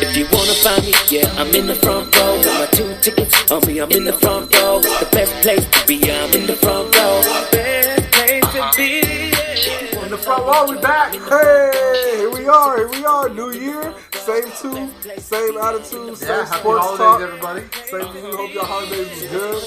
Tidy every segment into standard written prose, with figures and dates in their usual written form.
If you wanna find me, yeah, I'm in the front row. Got my 2 tickets on me, I'm in the front row. The best place to be, I'm in the front row. Best place to be. In the front row, we back. Hey, here we are. New year, same tune, same attitude, same happy sports holidays, talk. everybody. Same to you. Hope your holidays was good.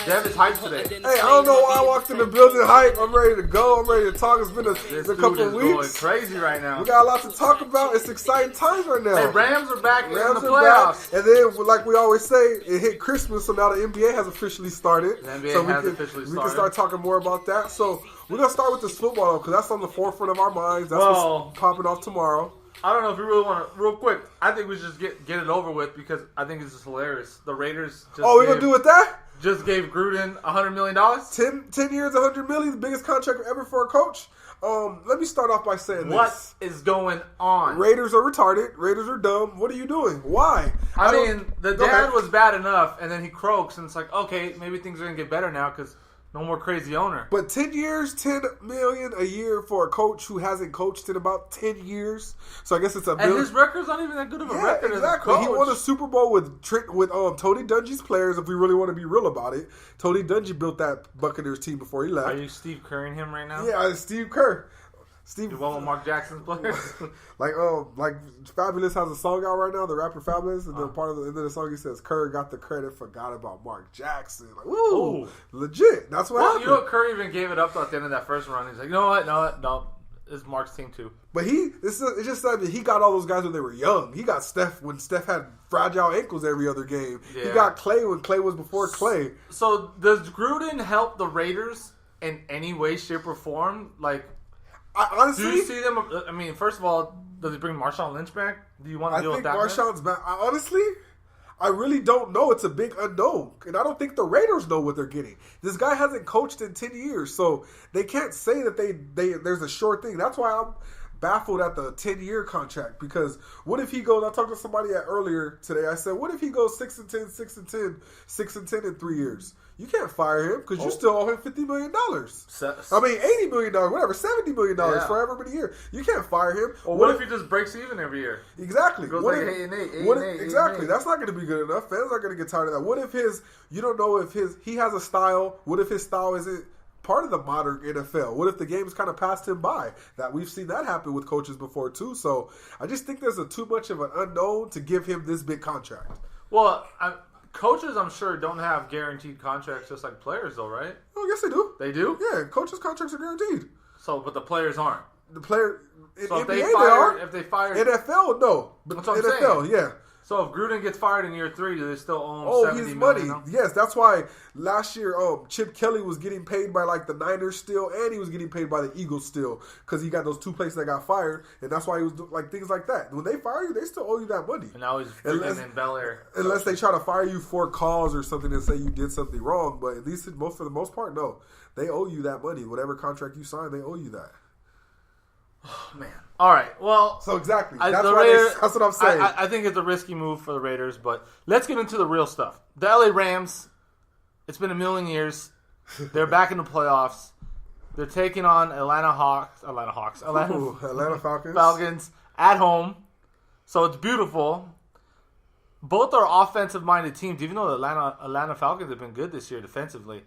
Devin's hyped today. Hey, I don't know why I walked in the building hype. I'm ready to go. I'm ready to talk. It's been a couple of weeks. Going crazy right now. We got a lot to talk about. It's exciting times right now. Hey, Rams are back in the Rams are playoffs. back. And then, like we always say, it hit Christmas, so now the NBA has officially started. The NBA so has officially we started. can start talking more about that. So we're going to start with this football, because that's on the forefront of our minds. That's what's popping off tomorrow. I don't know if you really want to, real quick, I think we should just get it over with, because I think it's just hilarious. The Raiders just we're going to do with that? Just gave Gruden $100 million. 10 years, $100 million, the biggest contract ever for a coach. Let me start off by saying What this. is going on? Raiders are retarded. Raiders are dumb. What are you doing? Why? I mean, the dad was bad enough, and then he croaks, and it's like, okay, maybe things are going to get better now, because no more crazy owner. But 10 years, $10 million a year for a coach who hasn't coached in about 10 years. So I guess it's a And his record's not even that good of a record exactly. as a coach. He won a Super Bowl with Tony Dungy's players, if we really want to be real about it. Tony Dungy built that Buccaneers team before he left. Are you Steve Currying him right now? Yeah, Steve Kerr. You want with Mark Jackson's players? like Fabulous has a song out right now, the rapper Fabulous, and then part of the end of the song he says Kerr got the credit, forgot about Mark Jackson. Like, woo, legit. That's what happened. You know what? Curry even gave it up at the end of that first run. He's like, you know what? No, it's Mark's team too. But it's just that he got all those guys when they were young. He got Steph when Steph had fragile ankles every other game. Yeah. He got Clay when Clay was before Clay. So does Gruden help the Raiders in any way, shape, or form? Like, honestly, do you see them? I mean, first of all, does he bring Marshawn Lynch back? Do you want to deal with that? I think Marshawn's back. I really don't know. It's a big unknown. And I don't think the Raiders know what they're getting. This guy hasn't coached in 10 years, so they can't say that there's a sure thing. That's why I'm baffled at the 10-year contract, because what if he goes, I talked to somebody earlier today, I said, what if he goes 6-10, 6-10, 6-10 in 3 years? You can't fire him because you still owe him $50 million. I mean, $80 million, whatever, $70 million for however many years. You can't fire him. Well, what if he just breaks even every year? Exactly. Goes like 8-8, exactly. That's not going to be good enough. Fans are going to get tired of that. What if you don't know if he has a style. What if his style isn't part of the modern NFL? What if the game's kind of passed him by? That we've seen that happen with coaches before too. So I just think there's too much of an unknown to give him this big contract. Well, coaches, I'm sure, don't have guaranteed contracts just like players, though, right? Oh, yes, they do. They do? Yeah, coaches' contracts are guaranteed. So, but the players aren't. The player in so NBA, if they fire NFL, no. But that's what I'm NFL, saying. Yeah. So if Gruden gets fired in year 3, do they still own $70 his million? money. Yes, that's why last year Chip Kelly was getting paid by like the Niners still, and he was getting paid by the Eagles still, because he got those 2 places that got fired, and that's why he was like things like that. When they fire you, they still owe you that money. And now he's freaking in Bel Air. Unless they try to fire you for cause or something and say you did something wrong, but at least for the most part, no. They owe you that money. Whatever contract you sign, they owe you that. Oh, man. All right. Well, so exactly. That's what I'm saying. I think it's a risky move for the Raiders, but let's get into the real stuff. The LA Rams, it's been a million years. They're back in the playoffs. They're taking on Atlanta Falcons at home. So it's beautiful. Both are offensive-minded teams, even though the Atlanta Falcons have been good this year defensively.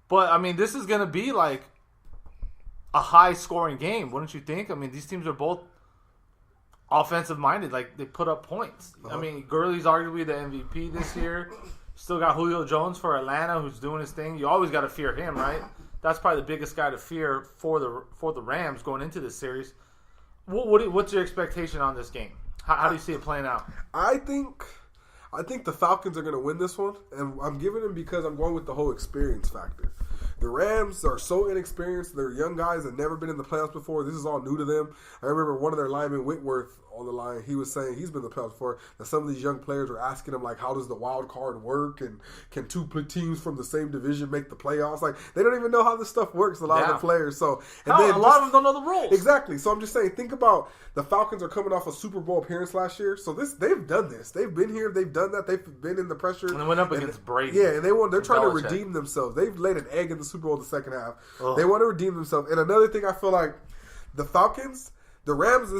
But, I mean, this is going to be like a high-scoring game, wouldn't you think? I mean, these teams are both offensive-minded. Like, they put up points. I mean, Gurley's arguably the MVP this year. Still got Julio Jones for Atlanta, who's doing his thing. You always got to fear him, right? That's probably the biggest guy to fear for the Rams going into this series. What's your expectation on this game? How do you see it playing out? I think the Falcons are going to win this one, and I'm giving them because I'm going with the whole experience factor. The Rams are so inexperienced. They're young guys that never been in the playoffs before. This is all new to them. I remember one of their linemen, Whitworth, on the line. He was saying he's been in the playoffs before. That some of these young players were asking him like, how does the wild card work, and can two teams from the same division make the playoffs? Like they don't even know how this stuff works. A lot of the players. So and a lot of them don't know the rules. Exactly. So I'm just saying, think about the Falcons are coming off a Super Bowl appearance last year. So they've done this. They've been here. They've done that. They've been in the pressure. And they went up against Brady. Yeah, and they're trying to redeem themselves. They've laid an egg in the Super Bowl the second half. Ugh. They want to redeem themselves. And another thing, I feel like the Falcons. The Rams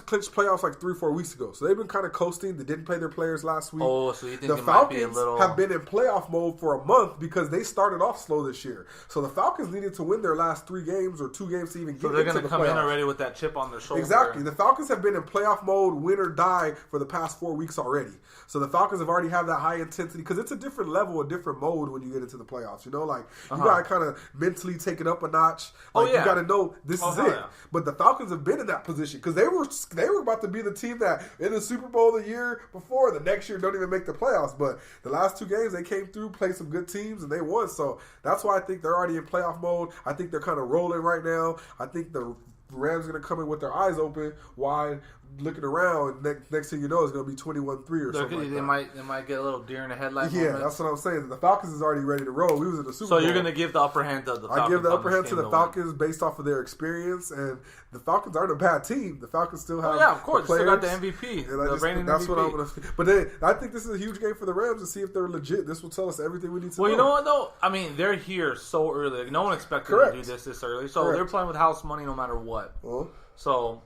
clinched playoffs like 3-4 weeks ago. So they've been kind of coasting. They didn't play their players last week. Oh, so you think the it Falcons might be a little... have been in playoff mode for a month because they started off slow this year. So the Falcons needed to win their last 3 games or 2 games to even get into the playoffs. So they're going to come in already with that chip on their shoulder. Exactly. The Falcons have been in playoff mode, win or die, for the past 4 weeks already. So the Falcons have already had that high intensity because it's a different level, a different mode when you get into the playoffs. You know, like you got to kind of mentally take it up a notch. Like you got to know this is it. Yeah. But the Falcons have been in that position because they were about to be the team that in the Super Bowl the year before, the next year don't even make the playoffs. But the last 2 games they came through, played some good teams, and they won. So that's why I think they're already in playoff mode. I think they're kind of rolling right now. I think the Rams are going to come in with their eyes open, wide, looking around. Next thing you know, it's going to be 21-3 or something like that. They might get a little deer in the headlight Yeah, moment. that's what I'm saying. The Falcons is already ready to roll. We was in the Super Bowl. So you're going to give the upper hand to the Falcons? I give the upper hand to the Falcons based off of their experience, and the Falcons aren't a bad team. The Falcons still have of course. the players. Still got the MVP. And that's MVP. what I'm going to. But then I think this is a huge game for the Rams to see if they're legit. This will tell us everything we need to know. Well, you know what though? I mean, they're here so early. Like, no one expected them to do this early. So they're playing with house money no matter what. So,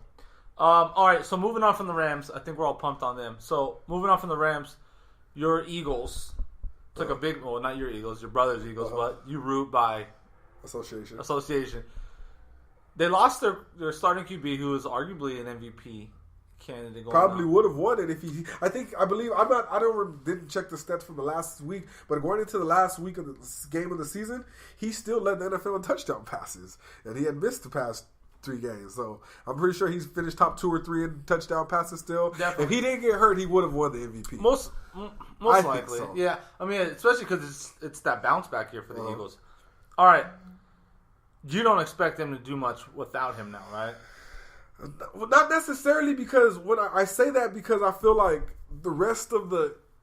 all right. So moving on from the Rams, I think we're all pumped on them. So moving on from the Rams, your Eagles took a big. Well, not your Eagles, your brother's Eagles, but you root by association. They lost their starting QB, who is arguably an MVP candidate. Probably would have won it if he. I didn't check the stats from the last week, but going into the last week of the game of the season, he still led the NFL in touchdown passes, and he had missed the past 3 games. So I'm pretty sure he's finished top 2 or 3 in touchdown passes still. Definitely. If he didn't get hurt, he would have won the MVP. Most likely. So. Yeah. I mean, especially because it's that bounce back here for the Eagles. All right. You don't expect them to do much without him now, right? Well, not necessarily, because when I say that, because I feel like the rest of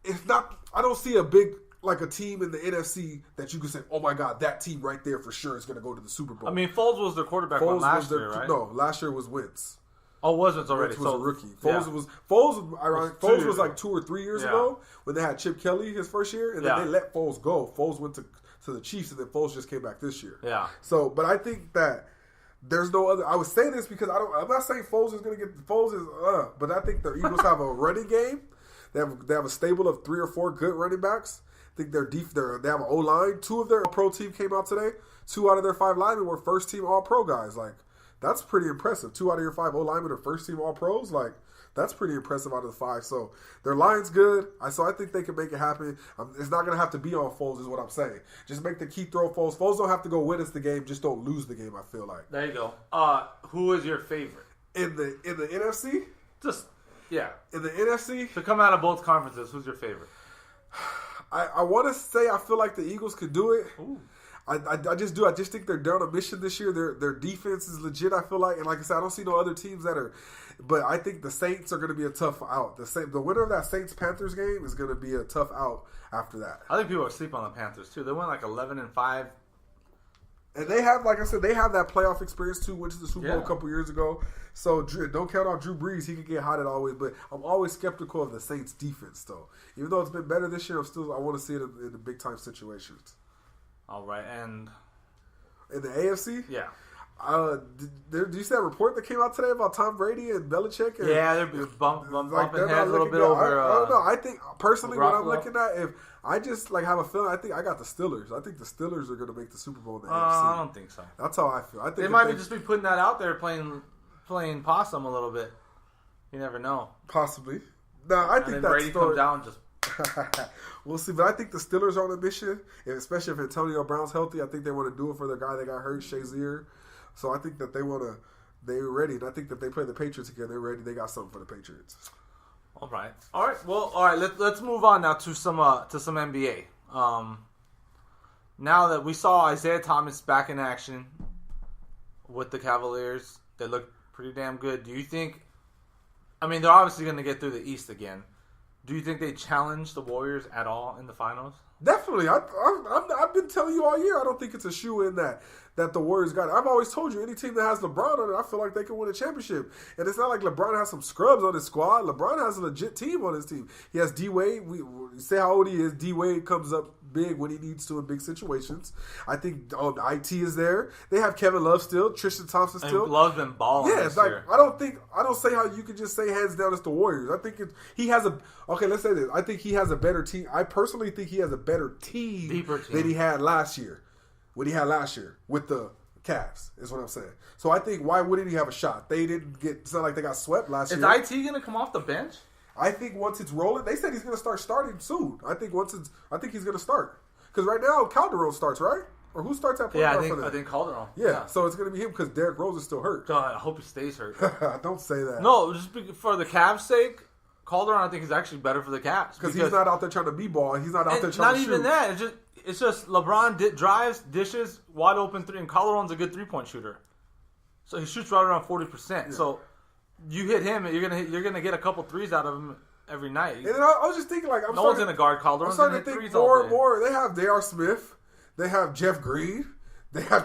it's not. I don't see a big, like, a team in the NFC that you can say, oh my God, that team right there for sure is going to go to the Super Bowl. I mean, Foles was their quarterback last year, right? No, last year was Wentz. Oh, was Wentz already? Wentz was a rookie. Foles was like 2 or 3 years ago when they had Chip Kelly his first year, and then they let Foles go. Foles went to the Chiefs, and then Foles just came back this year. Yeah. So, but I think that there's no other. I would say this because I'm not saying Foles is going to get Foles is, but I think the Eagles have a running game. They have a stable of 3 or 4 good running backs. I think they have an O-line. 2 of their pro team came out today. 2 out of their 5 linemen were first team All Pro guys. Like, that's pretty impressive. 2 out of your 5 O linemen are first team All Pros. Like, that's pretty impressive out of the 5. So their line's good. So I think they can make it happen. It's not going to have to be on Foles, is what I'm saying. Just make the key throw Foles. Foles don't have to go win us the game. Just don't lose the game, I feel like. There you go. Who is your favorite? In the NFC? In the NFC? To come out of both conferences, who's your favorite? I want to say I feel like the Eagles could do it. Ooh. I just do. I just think they're down a mission this year. Their defense is legit, I feel like. And like I said, I don't see no other teams that are. But I think the Saints are going to be a tough out. The winner of that Saints-Panthers game is going to be a tough out after that. I think people are sleeping on the Panthers, too. They went like 11-5. And they have, like I said, they have that playoff experience, too. Went to the Super Bowl a couple years ago. So don't count on Drew Brees. He could get hot at always. But I'm always skeptical of the Saints' defense, though. Even though it's been better this year, I want to see it in the big-time situations. All right, and in the AFC? Yeah. Do you see that report that came out today about Tom Brady and Belichick? And, they're bumping heads a little bit over. I don't know. I think, personally, what I'm looking at, if I just have a feeling, I think I got the Steelers. I think the Steelers are going to make the Super Bowl in the AFC. I don't think so. That's how I feel. I think they might just be putting that out there, playing possum a little bit. You never know. Possibly. No, I think that Brady comes down just. We'll see, but I think the Steelers are on a mission, and especially if Antonio Brown's healthy. I think they want to do it for the guy that got hurt, Shazier. So I think that they're ready, and I think that they play the Patriots again. They're ready. They got something for the Patriots. All right. Well, all right. Let's move on now to some NBA. Now that we saw Isaiah Thomas back in action with the Cavaliers, they look pretty damn good. Do you think I mean, they're obviously going to get through the East again. Do you think they challenge the Warriors at all in the finals? Definitely. I've been telling you all year, I don't think it's a shoe-in that the Warriors got. I've always told you, any team that has LeBron on it, I feel like they can win a championship. And it's not like LeBron has some scrubs on his squad. LeBron has a legit team on his team. He has D-Wade. We say how old he is. D-Wade comes up big when he needs to in big situations. I think IT is there. They have Kevin Love still. Tristan Thompson still. And Love's been balling Yeah, this it's like, year. I don't say how you can just say hands down it's the Warriors. I think he has let's say this. I think he has a better team. I personally think he has a better team, Deeper team. than he had last year. With the Cavs, is what I'm saying. So I think, why wouldn't he have a shot? They didn't it's not like they got swept last year. Is IT going to come off the bench? I think once it's rolling, they said he's going to start starting soon. I think he's going to start. Because right now, Calderon starts, right? Or who starts at point guard for them? I think Calderon. Yeah, so it's going to be him because Derrick Rose is still hurt. God, I hope he stays hurt. Don't say that. No, just for the Cavs' sake, Calderon, I think, is actually better for the Cavs. Because he's not out there trying to b-ball. He's not out there trying to shoot. Not even that. It's just LeBron drives, dishes, wide open three, and Calderon's a good 3-point shooter. So he shoots right around 40%. Yeah. So you hit him, you're gonna get a couple threes out of him every night. And then I was just thinking, like, no one's gonna guard Calderon. I'm starting to think more and more. They have J.R. Smith. They have Jeff Green. They have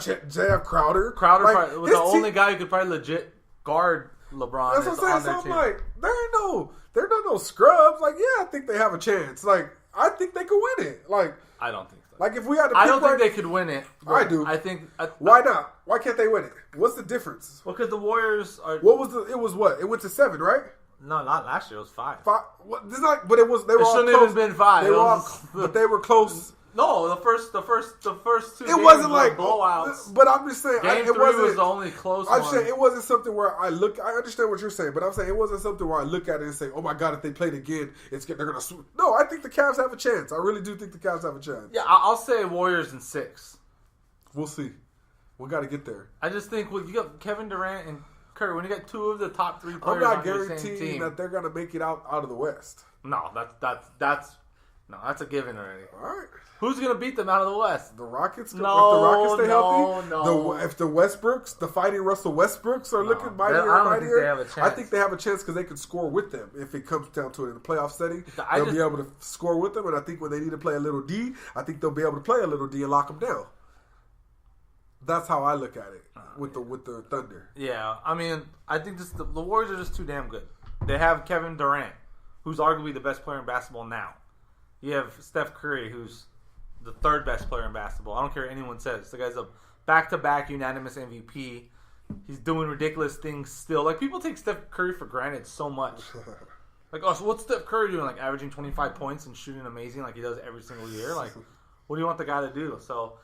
Crowder. Crowder like, was the only guy who could probably legit guard LeBron. That's what I'm saying. So I'm like, they're no scrubs. Like, yeah, I think they have a chance. Like, I think they could win it. Like, I don't think so. Like, if we had to pick I don't think they could win it. I do. I think. Why not? Why can't they win it? What's the difference? Well, because the Warriors are. What was it was what? It went to 7, right? No, not last year. It was 5. But it was. They were all shouldn't close. have been 5. But they were close. No, the first 2 It games wasn't were like blowouts. But I'm just saying, Game 3 was the only close one. I'm saying it wasn't something where I understand what you're saying, but I'm saying it wasn't something where I look at it and say, "Oh my God, if they played again, they're gonna." No, I think the Cavs have a chance. I really do think the Cavs have a chance. Yeah, I'll say Warriors in 6. We'll see. We got to get there. I just think you got Kevin Durant and Curry. When you got 2 of the top 3 players I'm not on your same guaranteeing team, that they're gonna make it out of the West. No, that's a given already. All right. Who's going to beat them out of the West? The Rockets. No, if the Rockets stay healthy, no. If the Westbrooks, the fighting Russell Westbrooks are looking mightier and mightier, I think they have a chance because they can score with them if it comes down to it in a playoff setting. They'll be able to score with them, and I think when they need to play a little D, I think they'll be able to play a little D and lock them down. That's how I look at it with the Thunder. Yeah, I mean, I think the Warriors are just too damn good. They have Kevin Durant, who's arguably the best player in basketball now. You have Steph Curry, who's the 3rd best player in basketball. I don't care what anyone says. The guy's a back-to-back unanimous MVP. He's doing ridiculous things still. Like, people take Steph Curry for granted so much. Like, oh, so what's Steph Curry doing? Like, averaging 25 points and shooting amazing like he does every single year? Like, what do you want the guy to do? So,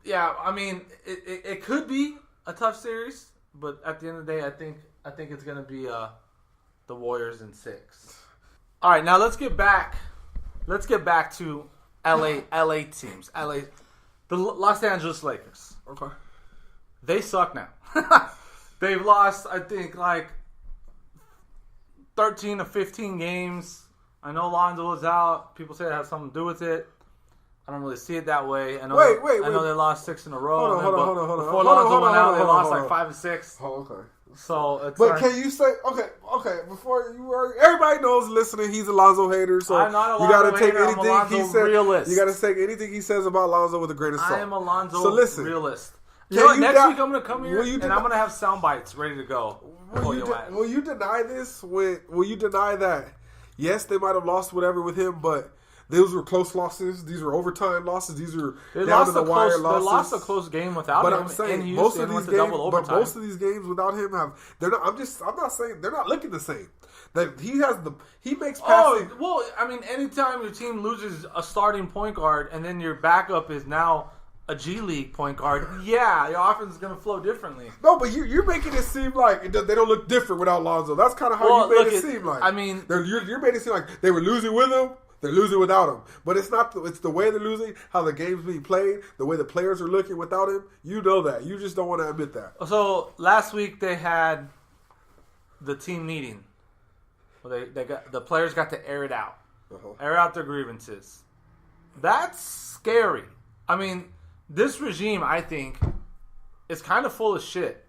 yeah, I mean, it could be a tough series, but at the end of the day, I think it's going to be the Warriors in 6. All right, now let's get back to LA teams. The Los Angeles Lakers. Okay. They suck now. They've lost, I think, like 13 to 15 games. I know Lonzo was out. People say it has something to do with it. I don't really see it that way. I know they lost 6 in a row. Hold on. Before Lonzo went out, they lost like 5 and 6. Oh, okay. So it's can you say okay? Before everybody knows listening, he's a Lonzo hater. So I'm not a Lonzo hater. I'm a Lonzo realist. You got to take anything he says about Lonzo with a grain of salt. I am a Lonzo realist. Next week I'm going to come here and I'm going to have sound bites ready to go. Will you deny this? Will you deny that? Yes, they might have lost whatever with him, but those were close losses. These were overtime losses. These are down to the wire losses. They lost a close game without him. But I'm saying most of these games without him they're not. I'm not saying they're not looking the same. That he makes passing. Oh well, I mean, anytime your team loses a starting point guard and then your backup is now a G League point guard, yeah, your offense is going to flow differently. No, but you're making it seem like they don't look different without Lonzo. That's kind of how you made it seem like. I mean, you're making it seem like they were losing with him. They're losing without him. But it's not. It's the way they're losing, how the game's being played, the way the players are looking without him. You know that. You just don't want to admit that. So last week they had the team meeting. Well, the players got to air it out. Air out their grievances. That's scary. I mean, this regime, I think, is kind of full of shit.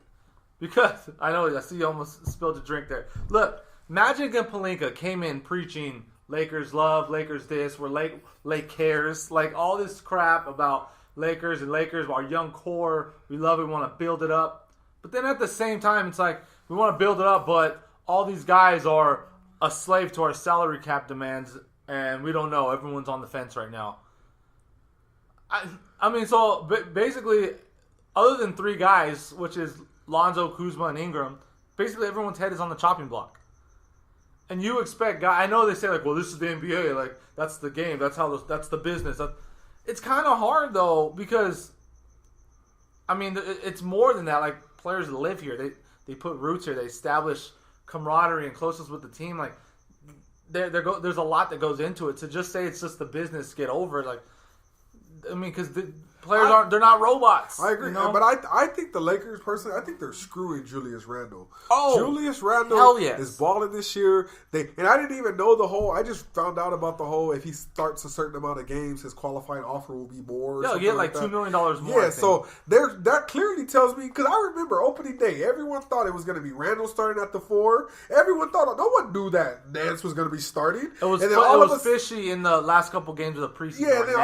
Because, I see you almost spilled a drink there. Look, Magic and Pelinka came in preaching Lakers love, Lakers this, Lake cares, like all this crap about Lakers, our young core, we love it, we want to build it up. But then at the same time, it's like, we want to build it up, but all these guys are a slave to our salary cap demands, and we don't know. Everyone's on the fence right now. I mean, so basically, other than 3 guys, which is Lonzo, Kuzma, and Ingram, basically everyone's head is on the chopping block. And you expect guys, I know they say like, well, this is the NBA, like that's the game, that's the business. It's kind of hard though, because I mean, it's more than that. Like players live here, they put roots here, they establish camaraderie and closeness with the team. Like there's a lot that goes into it. To just say it's just the business, get over it. Like, I mean, because the players they're not robots. I agree, you know? but I think the Lakers, personally, I think they're screwing Julius Randle. Oh, Julius Randle hell yes. is balling this year. And I didn't even know the whole. I just found out about the whole. If he starts a certain amount of games, his qualifying offer will be more. Yeah, get like $2 million more. Yeah, so that clearly tells me, because I remember opening day, everyone thought it was going to be Randle starting at the 4. Everyone thought, no one knew that Nance was going to be starting. It was fishy in the last couple games of the preseason. Yeah, and then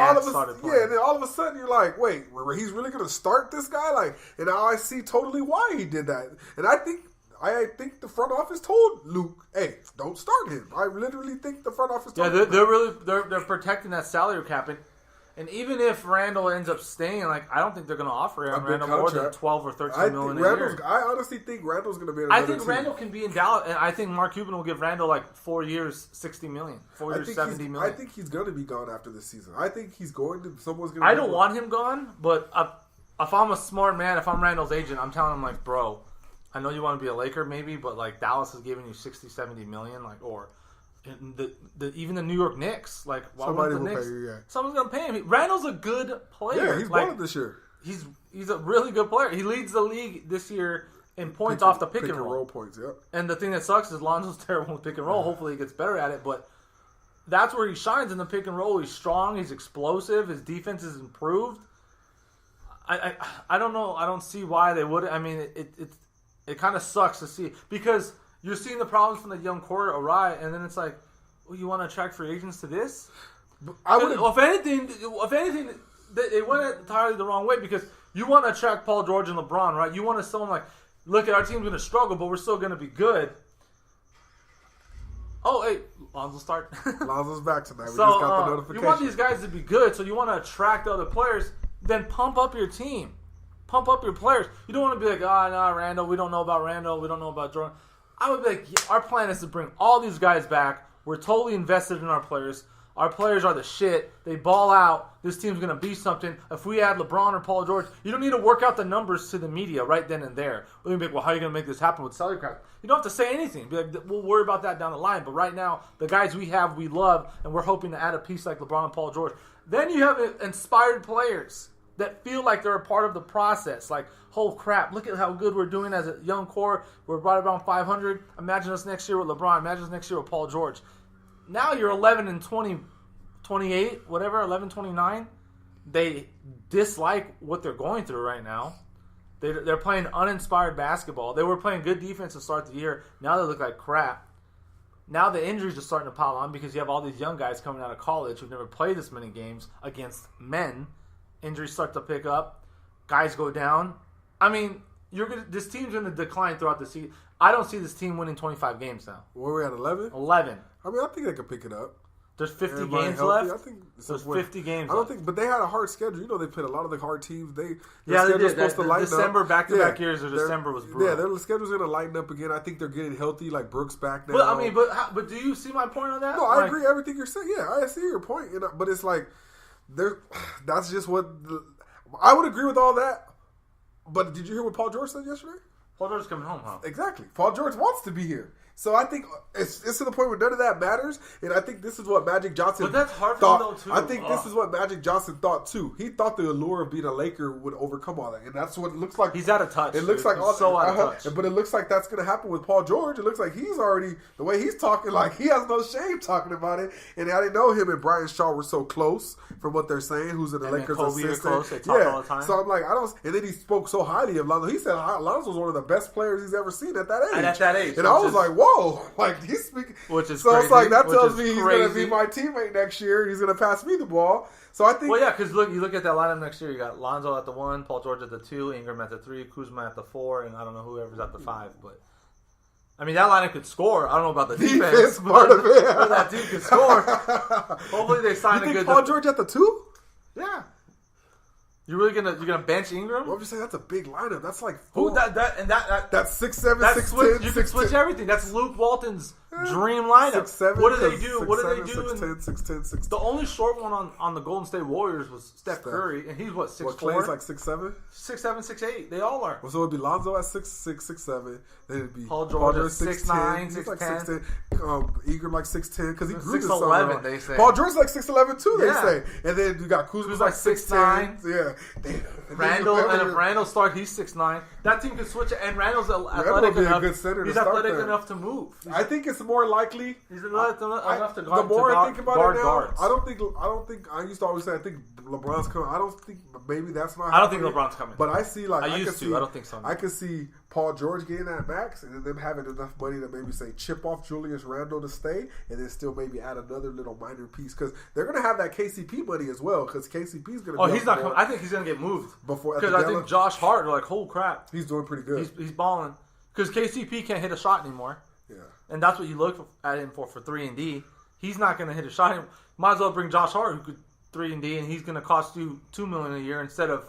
all of a sudden you're like, wait, he's really going to start this guy? Like, and now I see totally why he did that. And I think the front office told Luke, hey, don't start him. I literally think the front office told him. They're protecting that salary cap. And even if Randall ends up staying, like, I don't think they're going to offer Randall more than 12 or 13 million a year. I honestly think Randall's going to be in I think Randall can be in Dallas, and I think Mark Cuban will give Randall like 4 years, $60 million. 4 years, $70 million. I think he's going to be gone after this season. I think someone's going to. I don't want him gone, but if I'm a smart man, if I'm Randall's agent, I'm telling him, like, bro, I know you want to be a Laker maybe, but like Dallas is giving you 60, 70 million, like, or even the New York Knicks, like, why somebody won't the will Knicks? pay you, yeah. Someone's gonna pay him. Randall's a good player. Yeah, he's like, balling this year. He's a really good player. He leads the league this year in points off the pick and roll points. Yep. And the thing that sucks is Lonzo's terrible with pick and roll. Hopefully he gets better at it, but that's where he shines in the pick and roll. He's strong. He's explosive. His defense is improved. I don't know. I don't see why they would. I mean, it kind of sucks to see, because you're seeing the problems from the young core awry, and then it's like, well, you want to attract free agents to this? If anything, it went entirely the wrong way, because you want to attract Paul George and LeBron, right? You want to show them, like, look, our team's going to struggle, but we're still going to be good. Oh, hey, Lonzo's start. Lonzo's back tonight. We So just got the notification. you want these guys to be good, so you want to attract other players. Then pump up your team. Pump up your players. You don't want to be like, Randall, we don't know about Randall, we don't know about Jordan. I would be like, our plan is to bring all these guys back. We're totally invested in our players. Our players are the shit. They ball out. This team's going to be something. If we add LeBron or Paul George, you don't need to work out the numbers to the media right then and there. We're going to be like, well, how are you going to make this happen with salary cap? You don't have to say anything. Be like, we'll worry about that down the line. But right now, the guys we have, we love, and we're hoping to add a piece like LeBron and Paul George. Then you have inspired players that feel like they're a part of the process. Like, oh crap, look at how good we're doing as a young core. We're right around 500. Imagine us next year with LeBron. Imagine us next year with Paul George. Now you're 11 and 20, 28, whatever, 11, 29. They dislike what they're going through right now. They're playing uninspired basketball. They were playing good defense to start the year. Now they look like crap. Now the injuries are starting to pile on because you have all these young guys coming out of college who've never played this many games against men. Injuries start to pick up. Guys go down. I mean, this team's going to decline throughout the season. I don't see this team winning 25 games now. Where are we at, 11? 11. I mean, I think they could pick it up. There's 50 Everybody games healthy. left. I think There's 50 games I don't left. think, but they had a hard schedule. You know, they played a lot of the hard teams. Their they schedule's did. supposed to lighten December, up. back-to-back years of December was brutal. Yeah, their schedule's going to lighten up again. I think they're getting healthy, like Brooks back now. But, I mean, but do you see my point on that? No, I agree everything you're saying. Yeah, I see your point. But it's like, that's just what... I would agree with all that. But did you hear what Paul George said yesterday? Paul George's coming home, huh? Exactly. Paul George wants to be here. So I think it's to the point where none of that matters, and I think this is what Magic Johnson But that's hard for thought. him, though, too. I think this is what Magic Johnson thought, too. He thought the allure of being a Laker would overcome all that, and that's what it looks like. He's out of touch. It looks like he's so out of touch. But it looks like that's going to happen with Paul George. It looks like he's already, the way he's talking, like he has no shame talking about it. And I didn't know him and Brian Shaw were so close from what they're saying, who's in the Lakers assistant. Close. They talk all the time. So I'm like, and then he spoke so highly of Lonzo. He said Lonzo's one of the best players he's ever seen at that age. And at that age. And I was like, whoa. Like, he's speaking. Which is so crazy. It's like, that tells me he's crazy. going to be my teammate next year, and he's going to pass me the ball. So I think... Well, yeah, because you look at that lineup next year. You got Lonzo at the 1, Paul George at the 2, Ingram at the 3, Kuzma at the 4, and I don't know whoever's at the 5. But, I mean, that lineup could score. I don't know about the defense. Part of it. But that team could score. Hopefully they sign you a think good... Paul George at the 2? Yeah. You're gonna bench Ingram? Well, I'm just saying that's a big lineup. That's like Who four. That's 6'7", 6'10", you can switch everything. That's Luke Walton's dream lineup. 6'7", What do they do? 6'7", What do they do? 6'10", 6'10", 6'10". The only short one on the Golden State Warriors was Steph Curry, and he's what 6'4", What, Clay's like 6'7"? 6'7", 6'8". They all are. Well, so it'd be Lonzo at 6'6", 6'7". Then it'd be Paul George at 6'9", 6'9", 6'10". Ingram like 6'10", because he grew this 6'11", summer. they say. Paul George's like 6'11" too. They Yeah. say. And then you got Kuzma's like 6'10". Yeah. Randall, and if Randall starts, he's 6'9". That team can switch it, and Randall's athletic be a enough. good center to He's start athletic there. enough to move. I think it's more likely. He's enough to guard. The more I think about it now, guards. I don't think. I used to always say I think LeBron's coming. I don't think maybe that's not. I don't think happening. LeBron's coming. But I see like I could see, I don't think so. I could see Paul George getting that max, and then them having enough money to maybe say chip off Julius Randle to stay, and then still maybe add another little minor piece because they're going to have that KCP money as well because KCP's going to. Oh, he's not coming. I think he's going to get moved before because I think Josh Hart. Like, holy crap, he's doing pretty good. He's balling because KCP can't hit a shot anymore. Yeah, and that's what you look at him for 3-and-D. He's not going to hit a shot. Might as well bring Josh Hart who could 3-and-D, and he's going to cost you $2 million a year instead of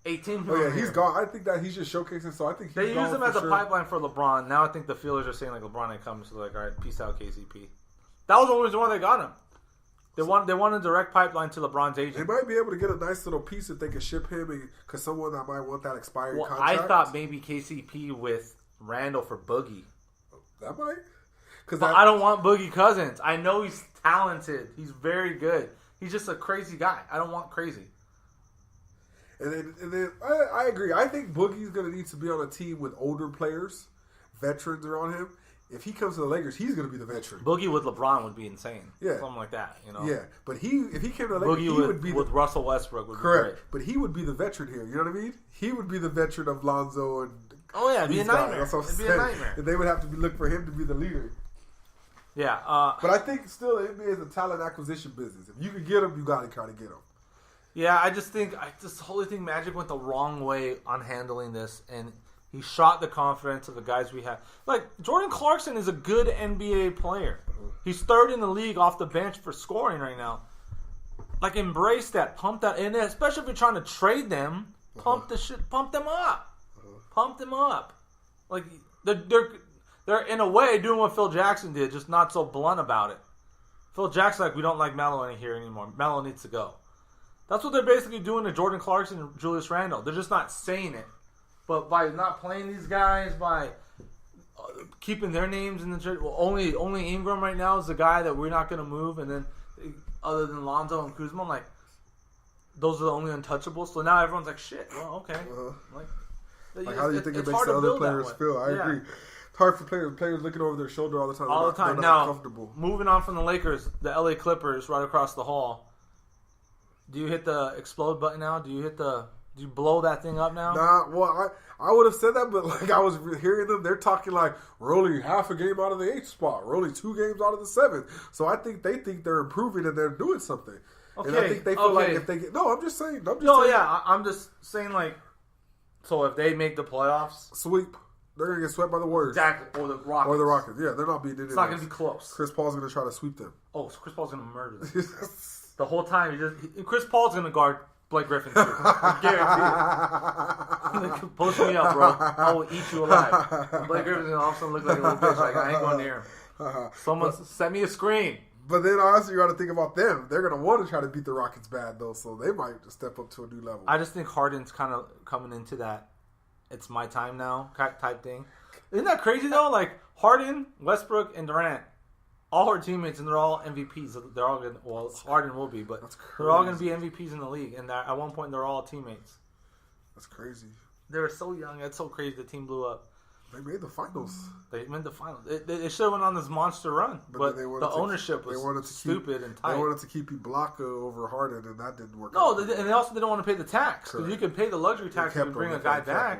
$18 million. Oh yeah, he's gone. I think that he's just showcasing. So I think they use him as a pipeline for LeBron. Now I think the feelers are saying like LeBron ain't coming, so like, all right, peace out, KCP. That was the reason why they got him. They want a direct pipeline to LeBron's agent. They might be able to get a nice little piece if they can ship him, because someone that might want that expiring contract. I thought maybe KCP with Randall for Boogie. That might. But I don't want Boogie Cousins. I know he's talented. He's very good. He's just a crazy guy. I don't want crazy. And then I agree. I think Boogie's going to need to be on a team with older players, veterans around him. If he comes to the Lakers, he's going to be the veteran. Boogie with LeBron would be insane. Yeah. Something like that, you know? Yeah. But if he came to the Lakers, Boogie he would be with Russell Westbrook would correct. be great. But he would be the veteran here. You know what I mean? He would be the veteran of Lonzo and oh, yeah. It'd be a nightmare. That's what I'm It'd saying. be a nightmare. And they would have to look for him to be the leader. Yeah. But I think still the NBA is a talent acquisition business. If you can get him, you got to try to get him. Yeah, I just think this whole thing Magic went the wrong way on handling this, and he shot the confidence of the guys we have. Like, Jordan Clarkson is a good NBA player. He's third in the league off the bench for scoring right now. Like, embrace that, pump that, and especially if you're trying to trade them, pump them up, pump them up. Like they're in a way doing what Phil Jackson did, just not so blunt about it. Phil Jackson's like, we don't like Melo in here anymore. Melo needs to go. That's what they're basically doing to Jordan Clarkson and Julius Randle. They're just not saying it. But by not playing these guys, by keeping their names in the trade, well, only Ingram right now is the guy that we're not going to move. And then other than Lonzo and Kuzma, like, those are the only untouchables. So now everyone's like, shit, well, okay. Like how do you think it makes the other players feel? I agree. It's hard for players looking over their shoulder all the time. All the time. They're Now, not comfortable. Moving on from the Lakers, the LA Clippers right across the hall. Do you hit the explode button now? Do you blow that thing up now? Nah, well, I would have said that, but like I was hearing them, they're talking like we're only half a game out of the 8th spot. We're only 2 games out of the 7th. So I think they think they're improving and they're doing something. Okay. And I think they feel like if they get I'm just saying. I'm just saying like, so if they make the playoffs, sweep. They're gonna get swept by the Warriors. Exactly, or the Rockets. Yeah, they're not beating. It's not gonna be close. Chris Paul's gonna try to sweep them. Oh, so Chris Paul's gonna murder them. The whole time, Chris Paul's gonna guard Blake Griffin too. I guarantee it. Post me up, bro. I will eat you alive. Blake Griffin's gonna all of a sudden look like a little bitch. Like, I ain't going near him. Someone send me a screen. But then honestly, you got to think about them. They're gonna want to try to beat the Rockets bad though, so they might step up to a new level. I just think Harden's kind of coming into that. It's my time now type thing. Isn't that crazy though? Like Harden, Westbrook, and Durant. All her teammates, and they're all MVPs. They're all going to, well, Harden will be, but they're all going to be MVPs in the league. And at one point, they're all teammates. That's crazy. They were so young. That's so crazy. The team blew up. They made the finals. They made the finals. They should have went on this monster run, but the ownership was stupid and tight. They wanted to keep Ibaka over Harden, and that didn't work. No, and they also didn't want to pay the tax. Because you can pay the luxury tax if you bring a guy back.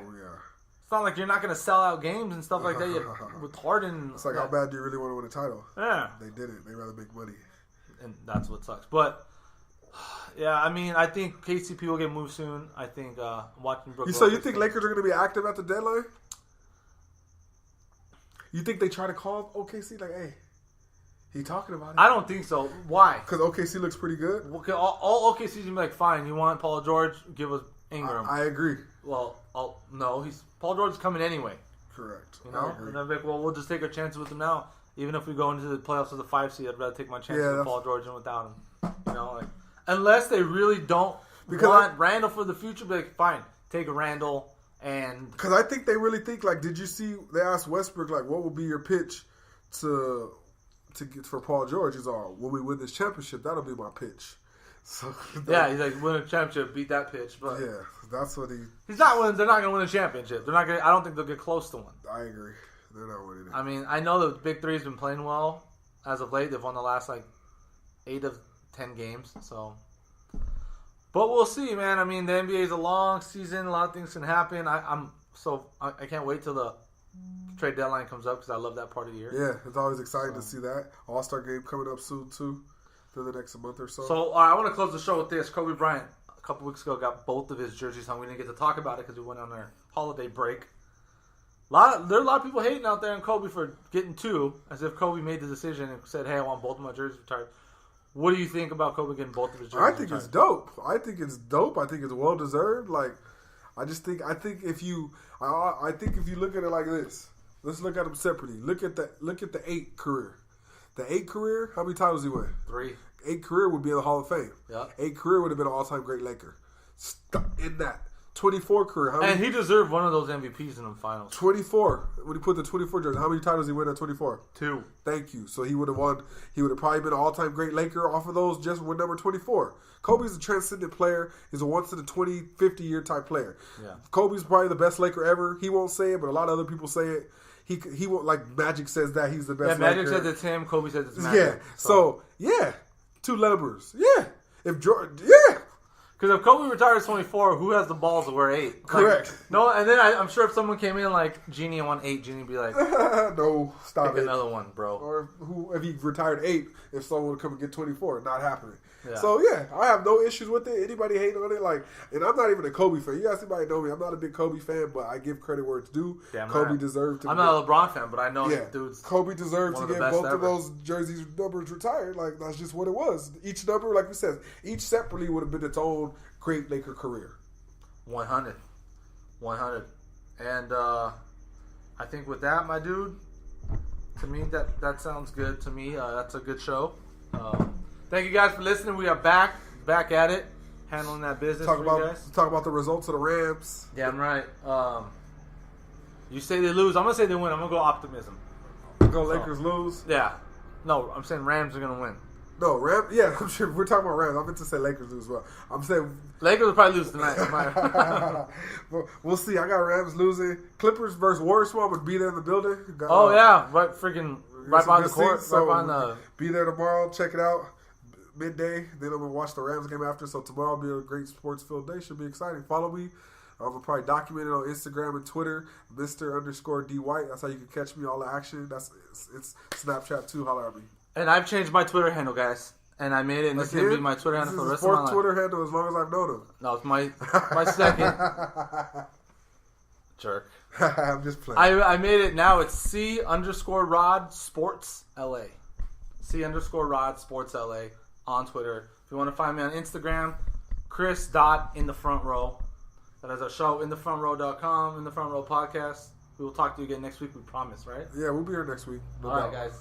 It's not like you're not going to sell out games and stuff like that. With Harden. It's like, how bad do you really want to win a title? Yeah. They didn't. They rather make money. And that's what sucks. But, yeah, I mean, I think KCP will get moved soon. I think watching Brook. So you think Lakers are going to be active at the deadline? You think they try to call OKC like, hey, he talking about it? I don't think so. Why? Because OKC looks pretty good. All OKC's going to be like, fine, you want Paul George? Give us Ingram. I agree. Well, no, Paul George is coming anyway. Correct. You know, and they're like, well, we'll just take our chances with him now. Even if we go into the playoffs as a 5 seed, I'd rather take my chances with Paul George than without him. You know, like unless they really don't want Randall for the future, be like, fine, take a Randall and because I think they really think like, did you see? They asked Westbrook like, what will be your pitch to get for Paul George? He's all, when we win this championship, that'll be my pitch. So yeah, he's like, win a championship, beat that pitch, but yeah, that's what he's not winning. They're not going to win a championship. They're not going. I don't think they'll get close to one. I agree. They're not winning it. I mean, I know the Big Three's been playing well as of late. They've won the last 8 of 10 games. So, but we'll see, man. I mean, the NBA is a long season. A lot of things can happen. I can't wait till the trade deadline comes up because I love that part of the year. Yeah, it's always exciting to see that All-Star game coming up soon too. For the next month or so. So I want to close the show with this. Kobe Bryant, a couple weeks ago, got both of his jerseys hung. We didn't get to talk about it because we went on our holiday break. There are a lot of people hating out there on Kobe for getting 2, as if Kobe made the decision and said, hey, I want both of my jerseys retired. What do you think about Kobe getting both of his jerseys retired? I think retired? it's dope. I think it's well deserved. Like, I think if you look at it like this, let's look at them separately. Look at the 8 career. The 8 career, how many titles he win? 3. 8 career would be in the Hall of Fame. Yeah. 8 career would have been an all-time great Laker. In that. 24 career. And he deserved one of those MVPs in the finals. 24. When he put the 24 jersey, how many titles did he win at 24? 2. Thank you. So he would have won. He would have probably been an all-time great Laker off of those just with number 24. Kobe's a transcendent player. He's a once-in-a-20, 50-year type player. Yeah. Kobe's probably the best Laker ever. He won't say it, but a lot of other people say it. He won't, like Magic says that he's the best. Yeah, Magic Laker. says it's him. Kobe says it's Magic. Yeah. So yeah, 2 numbers. Yeah. If Jordan, yeah. Because if Kobe retires 24, who has the balls to wear 8? Correct. No, and then I'm sure if someone came in like Genie and won 8, Genie would be like, no, stop pick it. another one, bro. Or if he retired 8, if someone would come and get 24, not happening. Yeah. So yeah, I have no issues with it. Anybody hating on it, like, and I'm not even a Kobe fan. You guys, anybody know me? I'm not a big Kobe fan, but I give credit where it's due. Damn Kobe right. deserved to. I'm not a LeBron fan, but I know dudes. Kobe deserved to get both ever. of those jerseys numbers retired. Like that's just what it was. Each number, like we said, each separately would have been its own great Laker career. 100. And I think with that, my dude, to me that sounds good. To me, that's a good show. Thank you guys for listening. We are back at it, handling that business for you guys. Talk about the results of the Rams. Damn right. You say they lose. I'm going to say they win. I'm going to go optimism. Lakers lose? Yeah. No, I'm saying Rams are going to win. No, Rams? Yeah, I'm sure. We're talking about Rams. I meant to say Lakers lose as well. I'm saying... Lakers will probably lose tonight. We'll see. I got Rams losing. Clippers versus Warriors. I'm going to be there in the building. Yeah. Right behind the court. Seats, so right behind the... Be there tomorrow. Check it out. Midday. Then I'm going to watch the Rams game after. So tomorrow will be a great sports-filled day. Should be exciting. Follow me. I'm going to probably document it on Instagram and Twitter. Mr._D White. That's how you can catch me. All the action. It's Snapchat too. Holler at me. And I've changed my Twitter handle, guys. And I made it. And this is going to be my Twitter handle for the rest of my life. This is the 4th Twitter handle as long as I've known him. No, it's my second. Jerk. I'm just playing. I made it now. It's C_Rod Sports LA. C_Rod Sports LA on Twitter. If you want to find me on Instagram, Chris.InTheFrontRow. That is our show, InTheFrontRow.com, In the Front Row Podcast. We will talk to you again next week, we promise, right? Yeah, we'll be here next week. All right, guys.